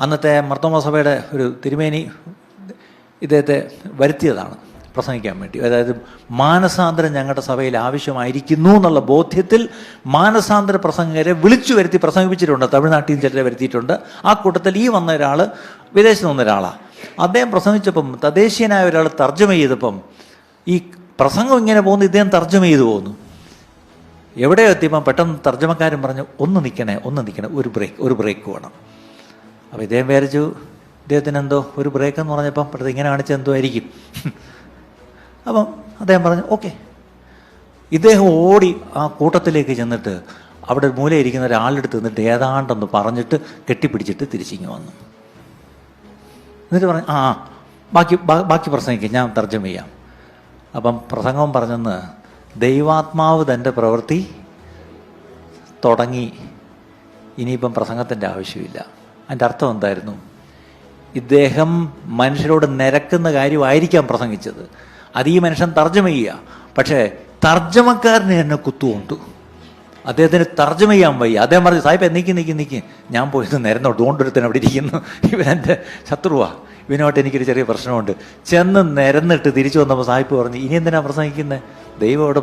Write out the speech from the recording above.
അന്നത്തെ മർത്തോമ സഭയുടെ ഒരു തിരുമേനി ഇദ്ദേഹത്തെ വരുത്തിയതാണ് പ്രസംഗിക്കാൻ വേണ്ടി. അതായത് മാനസാന്തരം ഞങ്ങളുടെ സഭയിൽ ആവശ്യമായിരിക്കുന്നു എന്നുള്ള ബോധ്യത്തിൽ മാനസാന്തര പ്രസംഗകരെ വിളിച്ചു വരുത്തി പ്രസംഗിപ്പിച്ചിട്ടുണ്ട്. തമിഴ്നാട്ടിൽ നിന്ന് ചിലരെ വരുത്തിയിട്ടുണ്ട്. ആ കൂട്ടത്തിൽ ഈ വന്ന ഒരാൾ വിദേശത്ത് വന്ന ഒരാളാണ്. അദ്ദേഹം പ്രസംഗിച്ചപ്പം തദ്ദേശീയനായ ഒരാൾ തർജ്ജമ ചെയ്തപ്പം ഈ പ്രസംഗം ഇങ്ങനെ പോകുന്നു, ഇദ്ദേഹം തർജ്ജമ ചെയ്തു പോകുന്നു. എവിടെയോ എത്തിയപ്പം പെട്ടെന്ന് തർജ്ജമക്കാരൻ പറഞ്ഞു, ഒന്ന് നിൽക്കണേ, ഒരു ബ്രേക്ക് വേണം. അപ്പോൾ ഇദ്ദേഹം വിചാരിച്ചു ഇദ്ദേഹത്തിന് എന്തോ ഒരു ബ്രേക്ക് എന്ന് പറഞ്ഞപ്പം പെട്ടെന്ന് ഇങ്ങനെ കാണിച്ചത് എന്തോ ആയിരിക്കും. അപ്പം അദ്ദേഹം പറഞ്ഞു ഓക്കെ. ഇദ്ദേഹം ഓടി ആ കൂട്ടത്തിലേക്ക് ചെന്നിട്ട് അവിടെ മൂലയിരിക്കുന്ന ഒരാളെടുത്ത് നിന്നിട്ട് ഏതാണ്ടെന്ന് പറഞ്ഞിട്ട് കെട്ടിപ്പിടിച്ചിട്ട് തിരിച്ചിങ്ങ് വന്നു. എന്നിട്ട് പറഞ്ഞു ബാക്കി പ്രസംഗിക്കും, ഞാൻ തർജ്ജമ ചെയ്യാം. അപ്പം പ്രസംഗം പറഞ്ഞെന്ന്, ദൈവാത്മാവ് തൻ്റെ പ്രവൃത്തി തുടങ്ങി, ഇനിയിപ്പം പ്രസംഗത്തിൻ്റെ ആവശ്യമില്ല. അതിൻ്റെ അർത്ഥം എന്തായിരുന്നു? ഇദ്ദേഹം മനുഷ്യരോട് നിരക്കുന്ന കാര്യമായിരിക്കാം പ്രസംഗിച്ചത്, അത് ഈ മനുഷ്യൻ തർജ്ജമ ചെയ്യുക. പക്ഷേ തർജ്ജമക്കാരന് എന്നെ കുത്തുകൊണ്ടു, അദ്ദേഹത്തിന് തർജ്ജമ ചെയ്യാൻ വയ്യ. അദ്ദേഹം പറഞ്ഞു, സാഹിബ് നിൽക്കി, ഞാൻ പോയത് നിരന്നോട്ട്, അതുകൊണ്ടൊരുത്തൻ അവിടെ ഇരിക്കുന്നു, ഇവനെൻ്റെ ശത്രുവാ, ഇവനുമായിട്ട് എനിക്കൊരു ചെറിയ പ്രശ്നമുണ്ട്. ചെന്ന് നിരന്നിട്ട് തിരിച്ചു വന്നപ്പോൾ സാഹിബ് പറഞ്ഞു, ഇനി എന്തിനാ പ്രസംഗിക്കുന്നത്, ദൈവം അവിടെ